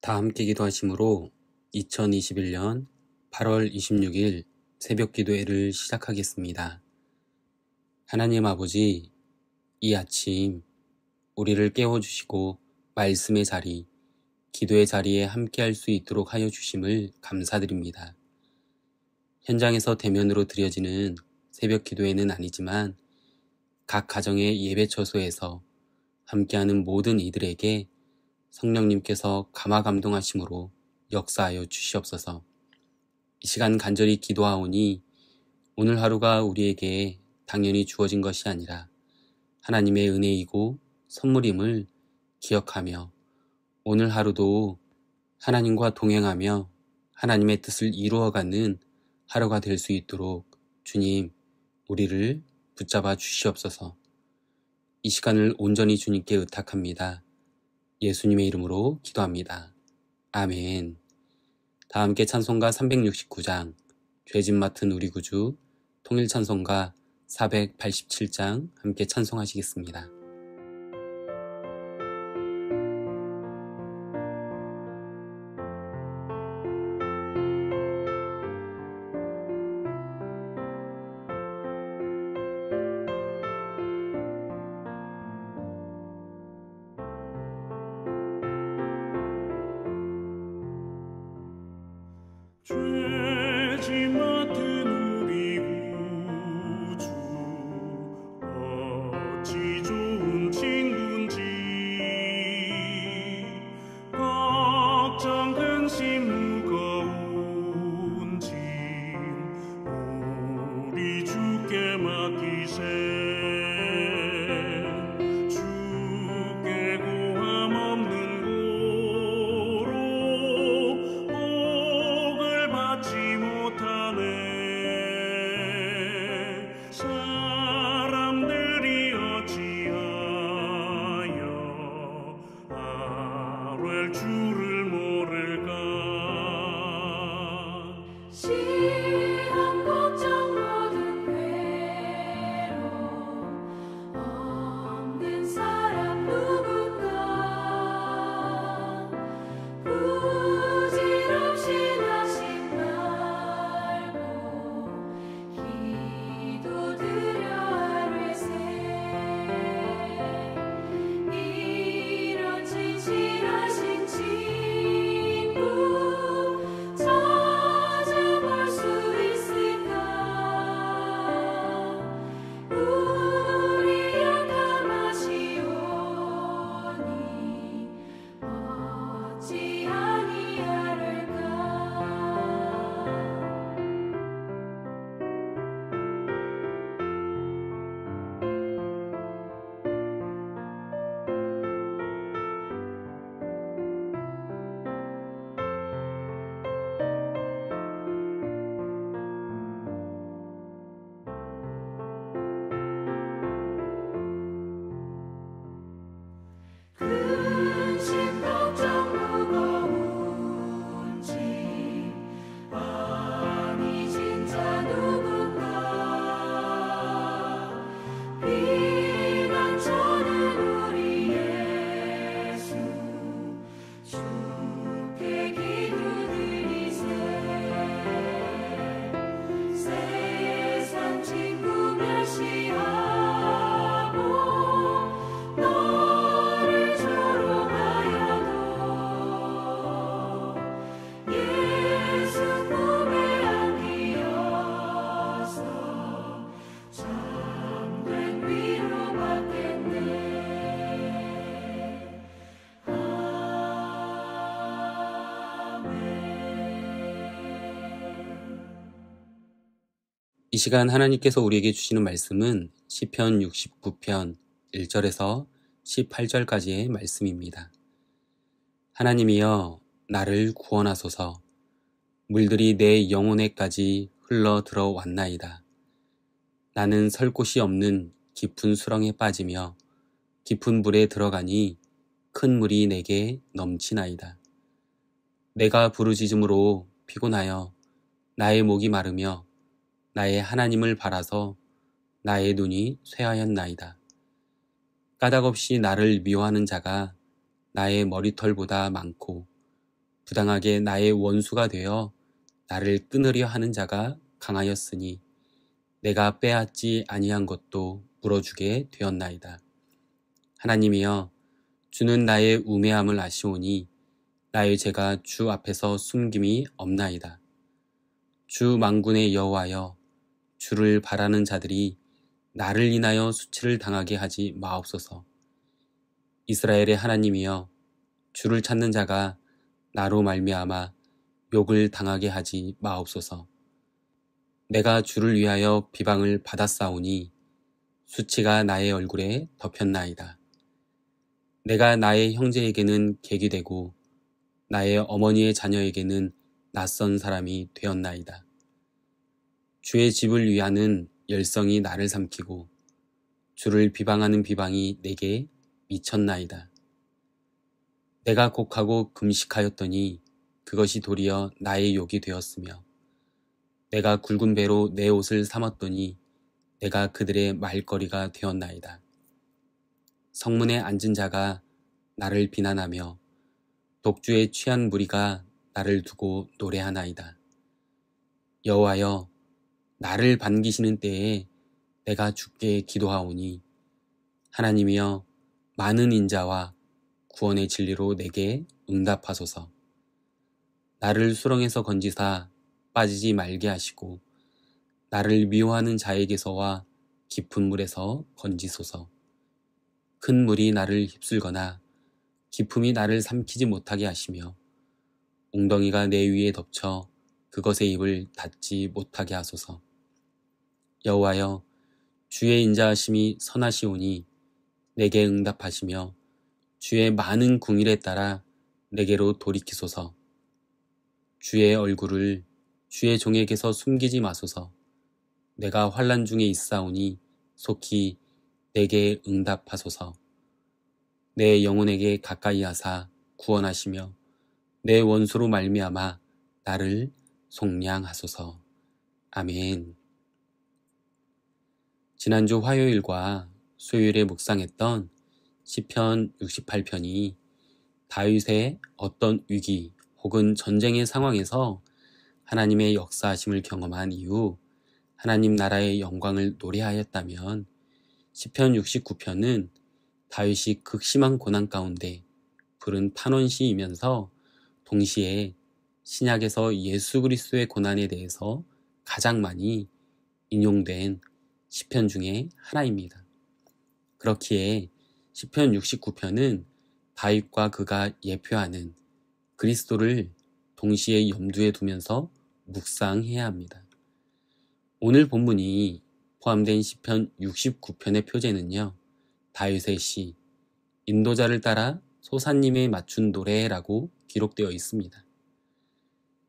다 함께 기도하심으로 2021년 8월 26일 새벽 기도회를 시작하겠습니다. 하나님 아버지, 이 아침 우리를 깨워주시고 말씀의 자리, 기도의 자리에 함께할 수 있도록 하여 주심을 감사드립니다. 현장에서 대면으로 드려지는 새벽 기도회는 아니지만 각 가정의 예배 처소에서 함께하는 모든 이들에게 성령님께서 감화 감동하심으로 역사하여 주시옵소서. 이 시간 간절히 기도하오니 오늘 하루가 우리에게 당연히 주어진 것이 아니라 하나님의 은혜이고 선물임을 기억하며 오늘 하루도 하나님과 동행하며 하나님의 뜻을 이루어가는 하루가 될 수 있도록 주님, 우리를 붙잡아 주시옵소서. 이 시간을 온전히 주님께 의탁합니다. 예수님의 이름으로 기도합니다. 아멘. 다 함께 찬송가 369장, 죄짐 맡은 우리 구주, 통일찬송가 487장 함께 찬송하시겠습니다. 죄짐 맡은 우리 구주 어찌 좋은 친구인지 걱정 근심 무거운 짐 우리 주께 맡기세 주께 고함 없는 받지 못하네 사람들이 어찌하여 아뢰 주를 모를까 시험 걱정 모든 괴로움 없는 사람 누군가 부질없이 낙심 말고 기도드려 아뢰세 이런 진실하신 친구 찾아볼 수 있을까 우리 약함 아시오니 어찌 아니하를까 근심 걱정 무거운 짐 아니 진짜 누군가 비난 저는 우리 예수 주께 기도드리세 세상 친구 멸시하고 너를 조롱하여도 예수 품에 안기어서 참된 위로받겠네 이 시간 하나님께서 우리에게 주시는 말씀은 시편 69편 1절에서 18절까지의 말씀입니다. 하나님이여 나를 구원하소서. 물들이 내 영혼에까지 흘러 들어왔나이다. 나는 설 곳이 없는 깊은 수렁에 빠지며 깊은 물에 들어가니 큰 물이 내게 넘치나이다. 내가 부르짖음으로 피곤하여 나의 목이 마르며 나의 하나님을 바라서 나의 눈이 쇠하였나이다. 까닭없이 나를 미워하는 자가 나의 머리털보다 많고 부당하게 나의 원수가 되어 나를 끊으려 하는 자가 강하였으니 내가 빼앗지 아니한 것도 물어주게 되었나이다. 하나님이여, 주는 나의 우매함을 아시오니 나의 죄가 주 앞에서 숨김이 없나이다. 주 만군의 여호와여, 주를 바라는 자들이 나를 인하여 수치를 당하게 하지 마옵소서. 이스라엘의 하나님이여, 주를 찾는 자가 나로 말미암아 욕을 당하게 하지 마옵소서. 내가 주를 위하여 비방을 받았사오니 수치가 나의 얼굴에 덮였나이다. 내가 나의 형제에게는 객이 되고 나의 어머니의 자녀에게는 낯선 사람이 되었나이다. 주의 집을 위하는 열성이 나를 삼키고 주를 비방하는 비방이 내게 미쳤나이다. 내가 곡하고 금식하였더니 그것이 도리어 나의 욕이 되었으며 내가 굵은 배로 내 옷을 삼았더니 내가 그들의 말거리가 되었나이다. 성문에 앉은 자가 나를 비난하며 독주에 취한 무리가 나를 두고 노래하나이다. 여호와여, 나를 반기시는 때에 내가 주께 기도하오니 하나님이여, 많은 인자와 구원의 진리로 내게 응답하소서. 나를 수렁에서 건지사 빠지지 말게 하시고 나를 미워하는 자에게서와 깊은 물에서 건지소서. 큰 물이 나를 휩쓸거나 깊음이 나를 삼키지 못하게 하시며 웅덩이가 내 위에 덮쳐 그것의 입을 닫지 못하게 하소서. 여호와여, 주의 인자하심이 선하시오니 내게 응답하시며 주의 많은 궁일에 따라 내게로 돌이키소서. 주의 얼굴을 주의 종에게서 숨기지 마소서. 내가 환난 중에 있사오니 속히 내게 응답하소서. 내 영혼에게 가까이 하사 구원하시며 내 원수로 말미암아 나를 속량하소서. 아멘. 지난주 화요일과 수요일에 묵상했던 시편 68편이 다윗의 어떤 위기 혹은 전쟁의 상황에서 하나님의 역사하심을 경험한 이후 하나님 나라의 영광을 노래하였다면, 시편 69편은 다윗이 극심한 고난 가운데 부른 탄원시이면서 동시에 신약에서 예수 그리스도의 고난에 대해서 가장 많이 인용된 시편 중에 하나입니다. 그렇기에 시편 69편은 다윗과 그가 예표하는 그리스도를 동시에 염두에 두면서 묵상해야 합니다. 오늘 본문이 포함된 시편 69편의 표제는요, 다윗의 시 인도자를 따라 소사님에 맞춘 노래라고 기록되어 있습니다.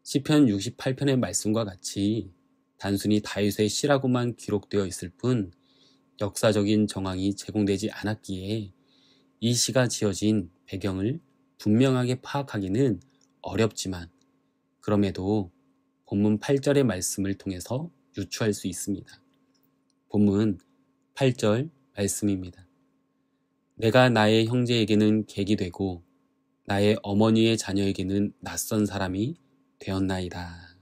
시편 68편의 말씀과 같이 단순히 다윗의 시라고만 기록되어 있을 뿐 역사적인 정황이 제공되지 않았기에 이 시가 지어진 배경을 분명하게 파악하기는 어렵지만, 그럼에도 본문 8절의 말씀을 통해서 유추할 수 있습니다. 본문 8절 말씀입니다. 내가 나의 형제에게는 객이 되고 나의 어머니의 자녀에게는 낯선 사람이 되었나이다.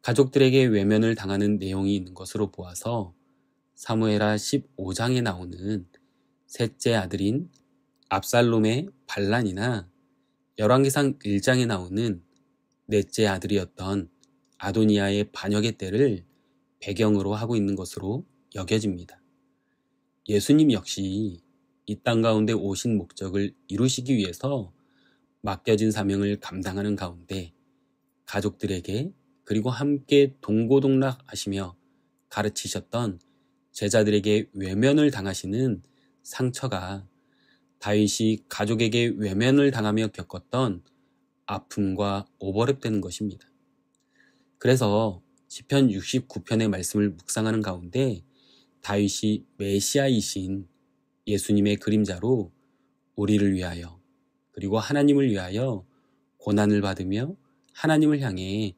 가족들에게 외면을 당하는 내용이 있는 것으로 보아서 사무엘하 15장에 나오는 셋째 아들인 압살롬의 반란이나 열왕기상 1장에 나오는 넷째 아들이었던 아도니아의 반역의 때를 배경으로 하고 있는 것으로 여겨집니다. 예수님 역시 이 땅 가운데 오신 목적을 이루시기 위해서 맡겨진 사명을 감당하는 가운데 가족들에게 그리고 함께 동고동락하시며 가르치셨던 제자들에게 외면을 당하시는 상처가 다윗이 가족에게 외면을 당하며 겪었던 아픔과 오버랩되는 것입니다. 그래서 시편 69편의 말씀을 묵상하는 가운데 다윗이 메시아이신 예수님의 그림자로 우리를 위하여 그리고 하나님을 위하여 고난을 받으며 하나님을 향해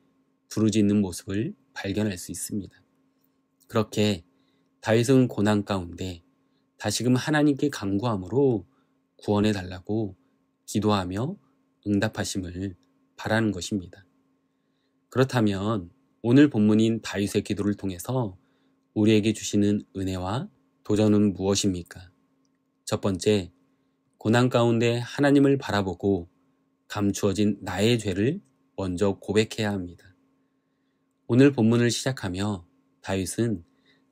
부르짖는 모습을 발견할 수 있습니다. 그렇게 다윗은 고난 가운데 다시금 하나님께 간구함으로 구원해 달라고 기도하며 응답하심을 바라는 것입니다. 그렇다면 오늘 본문인 다윗의 기도를 통해서 우리에게 주시는 은혜와 도전은 무엇입니까? 첫 번째, 고난 가운데 하나님을 바라보고 감추어진 나의 죄를 먼저 고백해야 합니다. 오늘 본문을 시작하며 다윗은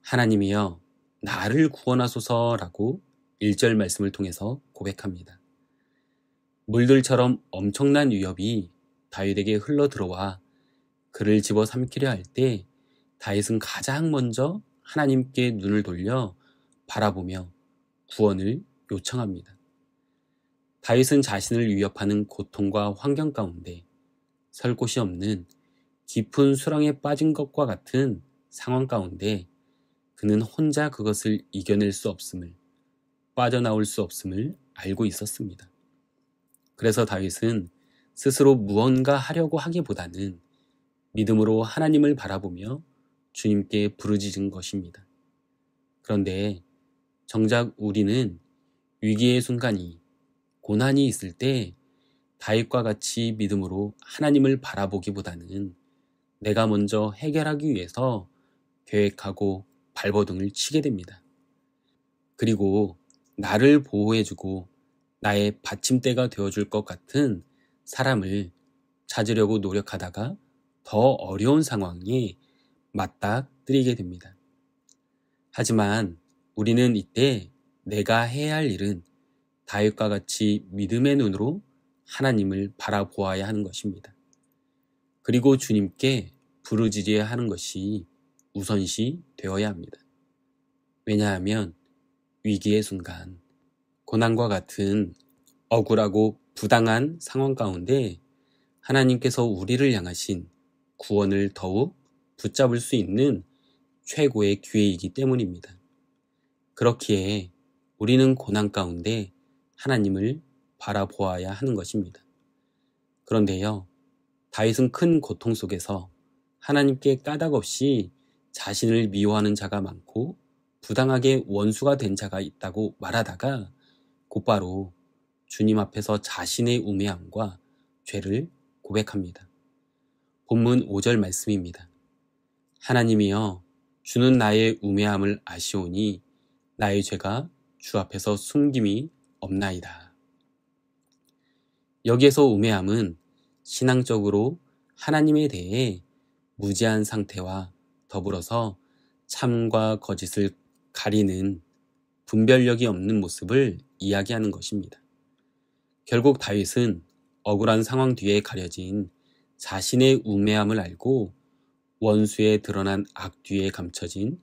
하나님이여 나를 구원하소서라고 1절 말씀을 통해서 고백합니다. 물들처럼 엄청난 위협이 다윗에게 흘러 들어와 그를 집어삼키려 할 때 다윗은 가장 먼저 하나님께 눈을 돌려 바라보며 구원을 요청합니다. 다윗은 자신을 위협하는 고통과 환경 가운데 설 곳이 없는 깊은 수렁에 빠진 것과 같은 상황 가운데 그는 혼자 그것을 이겨낼 수 없음을, 빠져나올 수 없음을 알고 있었습니다. 그래서 다윗은 스스로 무언가 하려고 하기보다는 믿음으로 하나님을 바라보며 주님께 부르짖은 것입니다. 그런데 정작 우리는 위기의 순간이, 고난이 있을 때 다윗과 같이 믿음으로 하나님을 바라보기보다는 내가 먼저 해결하기 위해서 계획하고 발버둥을 치게 됩니다. 그리고 나를 보호해주고 나의 받침대가 되어줄 것 같은 사람을 찾으려고 노력하다가 더 어려운 상황에 맞닥뜨리게 됩니다. 하지만 우리는 이때 내가 해야 할 일은 다윗과 같이 믿음의 눈으로 하나님을 바라보아야 하는 것입니다. 그리고 주님께 부르짖어야 하는 것이 우선시 되어야 합니다. 왜냐하면 위기의 순간, 고난과 같은 억울하고 부당한 상황 가운데 하나님께서 우리를 향하신 구원을 더욱 붙잡을 수 있는 최고의 기회이기 때문입니다. 그렇기에 우리는 고난 가운데 하나님을 바라보아야 하는 것입니다. 그런데요, 다윗은 큰 고통 속에서 하나님께 까닭없이 자신을 미워하는 자가 많고 부당하게 원수가 된 자가 있다고 말하다가 곧바로 주님 앞에서 자신의 우매함과 죄를 고백합니다. 본문 5절 말씀입니다. 하나님이여 주는 나의 우매함을 아시오니 나의 죄가 주 앞에서 숨김이 없나이다. 여기에서 우매함은 신앙적으로 하나님에 대해 무지한 상태와 더불어서 참과 거짓을 가리는 분별력이 없는 모습을 이야기하는 것입니다. 결국 다윗은 억울한 상황 뒤에 가려진 자신의 우매함을 알고 원수에 드러난 악 뒤에 감춰진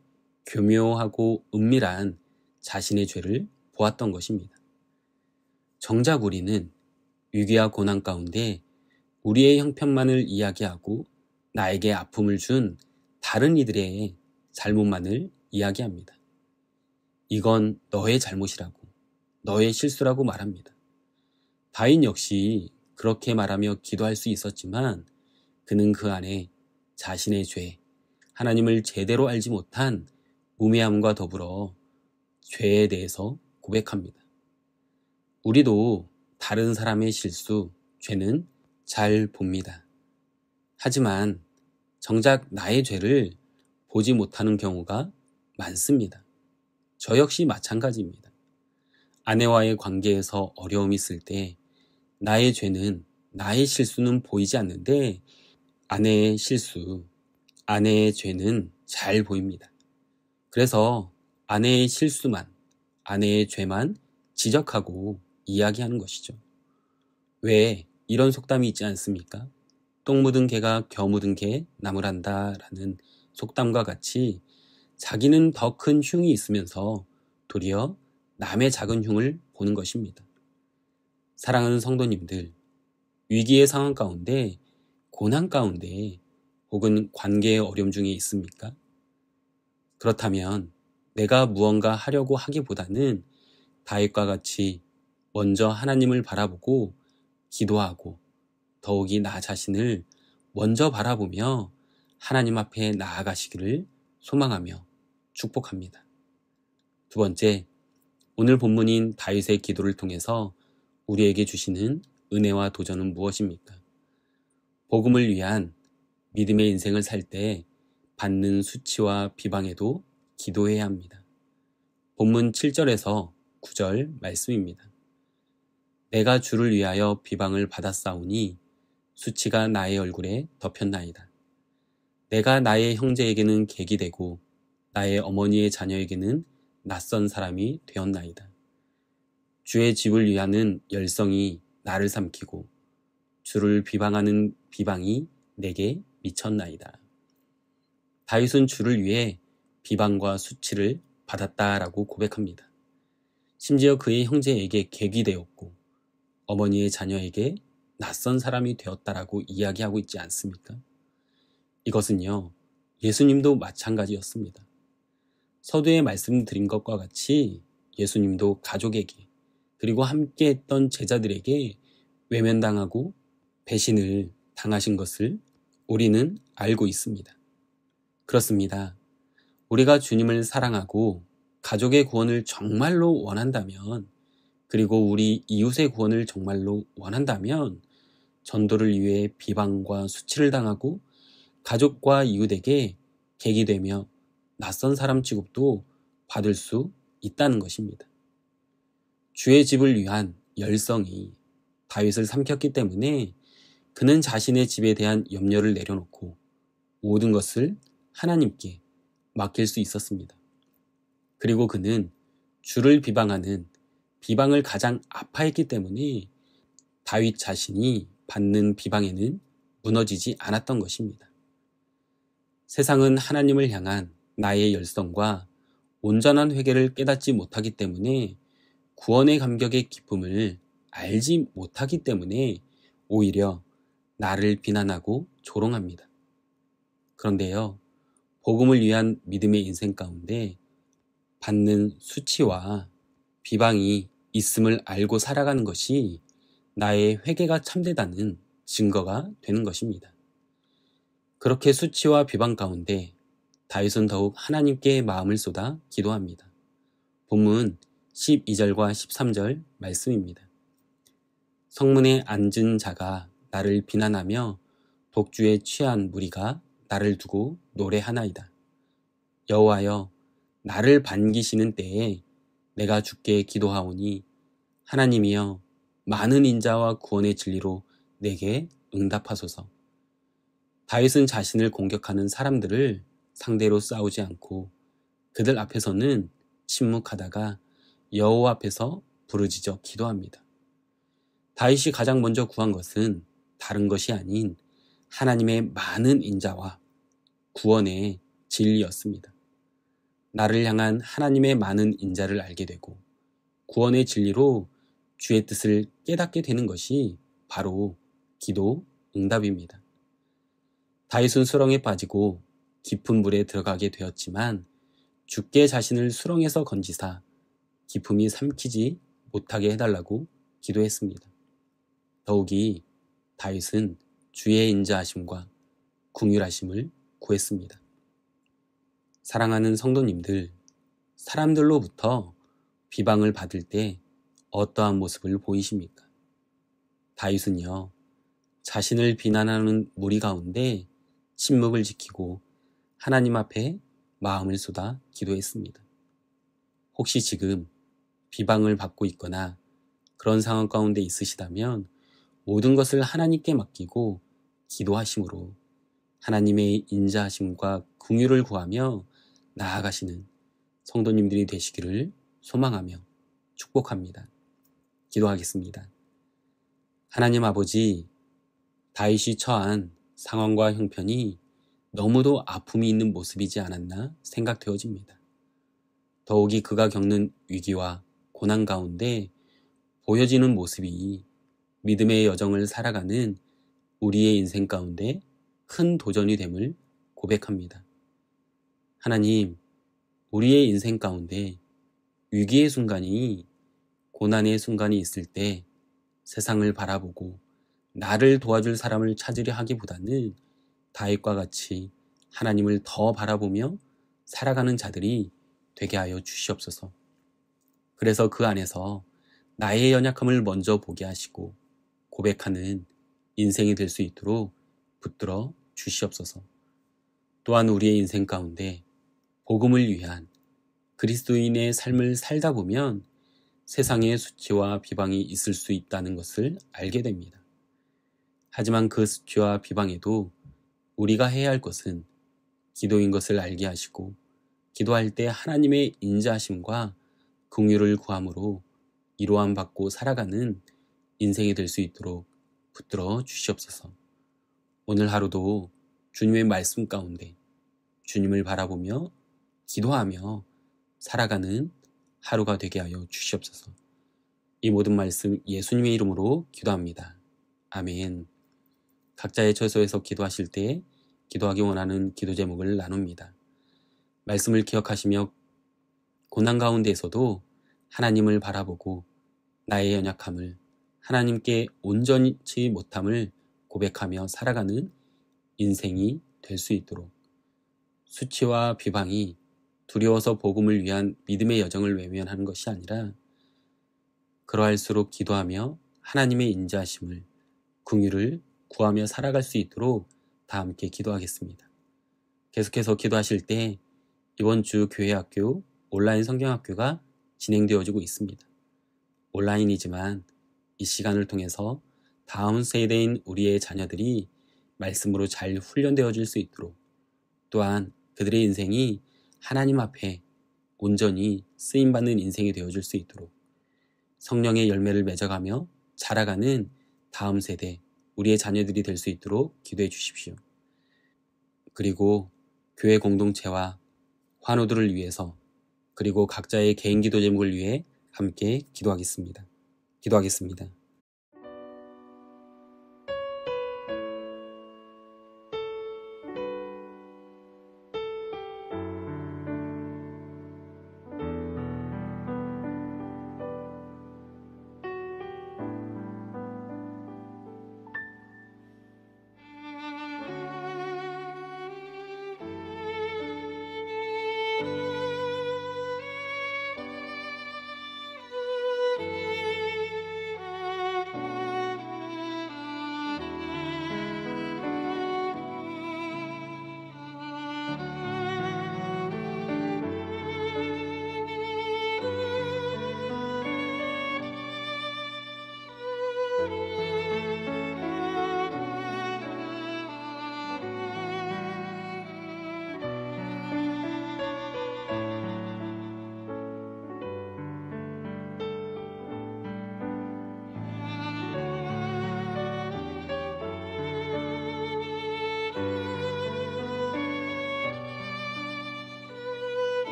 교묘하고 은밀한 자신의 죄를 보았던 것입니다. 정작 우리는 위기와 고난 가운데 우리의 형편만을 이야기하고 나에게 아픔을 준 다른 이들의 잘못만을 이야기합니다. 이건 너의 잘못이라고, 너의 실수라고 말합니다. 다윗 역시 그렇게 말하며 기도할 수 있었지만 그는 그 안에 자신의 죄, 하나님을 제대로 알지 못한 우매함과 더불어 죄에 대해서 고백합니다. 우리도 다른 사람의 실수, 죄는 잘 봅니다. 하지만 정작 나의 죄를 보지 못하는 경우가 많습니다. 저 역시 마찬가지입니다. 아내와의 관계에서 어려움이 있을 때 나의 죄는, 나의 실수는 보이지 않는데 아내의 실수, 아내의 죄는 잘 보입니다. 그래서 아내의 실수만, 아내의 죄만 지적하고 이야기하는 것이죠. 왜 이런 속담이 있지 않습니까? 똥 묻은 개가 겨 묻은 개 나무란다 라는 속담과 같이 자기는 더 큰 흉이 있으면서 도리어 남의 작은 흉을 보는 것입니다. 사랑하는 성도님들, 위기의 상황 가운데, 고난 가운데 혹은 관계의 어려움 중에 있습니까? 그렇다면 내가 무언가 하려고 하기보다는 다윗과 같이 먼저 하나님을 바라보고 기도하고 더욱이 나 자신을 먼저 바라보며 하나님 앞에 나아가시기를 소망하며 축복합니다. 두 번째, 오늘 본문인 다윗의 기도를 통해서 우리에게 주시는 은혜와 도전은 무엇입니까? 복음을 위한 믿음의 인생을 살 때 받는 수치와 비방에도 기도해야 합니다. 본문 7절에서 9절 말씀입니다. 내가 주를 위하여 비방을 받았사오니 수치가 나의 얼굴에 덮였나이다. 내가 나의 형제에게는 객이 되고 나의 어머니의 자녀에게는 낯선 사람이 되었나이다. 주의 집을 위하는 열성이 나를 삼키고 주를 비방하는 비방이 내게 미쳤나이다. 다윗은 주를 위해 비방과 수치를 받았다라고 고백합니다. 심지어 그의 형제에게 객이 되었고 어머니의 자녀에게 낯선 사람이 되었다라고 이야기하고 있지 않습니까? 이것은요, 예수님도 마찬가지였습니다. 서두에 말씀드린 것과 같이 예수님도 가족에게 그리고 함께했던 제자들에게 외면당하고 배신을 당하신 것을 우리는 알고 있습니다. 그렇습니다. 우리가 주님을 사랑하고 가족의 구원을 정말로 원한다면, 그리고 우리 이웃의 구원을 정말로 원한다면 전도를 위해 비방과 수치를 당하고 가족과 이웃에게 객이 되며 낯선 사람 취급도 받을 수 있다는 것입니다. 주의 집을 위한 열성이 다윗을 삼켰기 때문에 그는 자신의 집에 대한 염려를 내려놓고 모든 것을 하나님께 맡길 수 있었습니다. 그리고 그는 주를 비방하는 비방을 가장 아파했기 때문에 다윗 자신이 받는 비방에는 무너지지 않았던 것입니다. 세상은 하나님을 향한 나의 열성과 온전한 회개를 깨닫지 못하기 때문에 구원의 감격의 기쁨을 알지 못하기 때문에 오히려 나를 비난하고 조롱합니다. 그런데요, 복음을 위한 믿음의 인생 가운데 받는 수치와 비방이 있음을 알고 살아가는 것이 나의 회개가 참되다는 증거가 되는 것입니다. 그렇게 수치와 비방 가운데 다윗은 더욱 하나님께 마음을 쏟아 기도합니다. 본문 12절과 13절 말씀입니다. 성문에 앉은 자가 나를 비난하며 독주에 취한 무리가 나를 두고 노래하나이다. 여호와여, 나를 반기시는 때에 내가 주께 기도하오니 하나님이여, 많은 인자와 구원의 진리로 내게 응답하소서. 다윗은 자신을 공격하는 사람들을 상대로 싸우지 않고 그들 앞에서는 침묵하다가 여호와 앞에서 부르짖어 기도합니다. 다윗이 가장 먼저 구한 것은 다른 것이 아닌 하나님의 많은 인자와 구원의 진리였습니다. 나를 향한 하나님의 많은 인자를 알게 되고 구원의 진리로 주의 뜻을 깨닫게 되는 것이 바로 기도 응답입니다. 다윗은 수렁에 빠지고 깊은 물에 들어가게 되었지만 주께 자신을 수렁에서 건지사 기품이 삼키지 못하게 해달라고 기도했습니다. 더욱이 다윗은 주의 인자하심과 긍휼하심을 구했습니다. 사랑하는 성도님들, 사람들로부터 비방을 받을 때 어떠한 모습을 보이십니까? 다윗은요, 자신을 비난하는 무리 가운데 침묵을 지키고 하나님 앞에 마음을 쏟아 기도했습니다. 혹시 지금 비방을 받고 있거나 그런 상황 가운데 있으시다면 모든 것을 하나님께 맡기고 기도하심으로 하나님의 인자하심과 긍휼을 구하며 나아가시는 성도님들이 되시기를 소망하며 축복합니다. 기도하겠습니다. 하나님 아버지, 다윗이 처한 상황과 형편이 너무도 아픔이 있는 모습이지 않았나 생각되어집니다. 더욱이 그가 겪는 위기와 고난 가운데 보여지는 모습이 믿음의 여정을 살아가는 우리의 인생 가운데 큰 도전이 됨을 고백합니다. 하나님, 우리의 인생 가운데 위기의 순간이, 고난의 순간이 있을 때 세상을 바라보고 나를 도와줄 사람을 찾으려 하기보다는 다윗과 같이 하나님을 더 바라보며 살아가는 자들이 되게 하여 주시옵소서. 그래서 그 안에서 나의 연약함을 먼저 보게 하시고 고백하는 인생이 될 수 있도록 붙들어 주시옵소서. 또한 우리의 인생 가운데 복음을 위한 그리스도인의 삶을 살다 보면 세상의 수치와 비방이 있을 수 있다는 것을 알게 됩니다. 하지만 그 수치와 비방에도 우리가 해야 할 것은 기도인 것을 알게 하시고 기도할 때 하나님의 인자하심과 긍휼을 구함으로 이로함 받고 살아가는 인생이 될 수 있도록 붙들어 주시옵소서. 오늘 하루도 주님의 말씀 가운데 주님을 바라보며 기도하며 살아가는 하루가 되게 하여 주시옵소서. 이 모든 말씀 예수님의 이름으로 기도합니다. 아멘. 각자의 처소에서 기도하실 때 기도하기 원하는 기도 제목을 나눕니다. 말씀을 기억하시며 고난 가운데에서도 하나님을 바라보고 나의 연약함을 하나님께 온전치 못함을 고백하며 살아가는 인생이 될 수 있도록 수치와 비방이 두려워서 복음을 위한 믿음의 여정을 외면하는 것이 아니라 그러할수록 기도하며 하나님의 인자하심을 긍휼을 구하며 살아갈 수 있도록 다 함께 기도하겠습니다. 계속해서 기도하실 때 이번 주 교회학교 온라인 성경학교가 진행되어지고 있습니다. 온라인이지만 이 시간을 통해서 다음 세대인 우리의 자녀들이 말씀으로 잘 훈련되어질 수 있도록 또한 그들의 인생이 하나님 앞에 온전히 쓰임받는 인생이 되어줄 수 있도록 성령의 열매를 맺어가며 자라가는 다음 세대 우리의 자녀들이 될 수 있도록 기도해 주십시오. 그리고 교회 공동체와 환우들을 위해서 그리고 각자의 개인 기도 제목을 위해 함께 기도하겠습니다.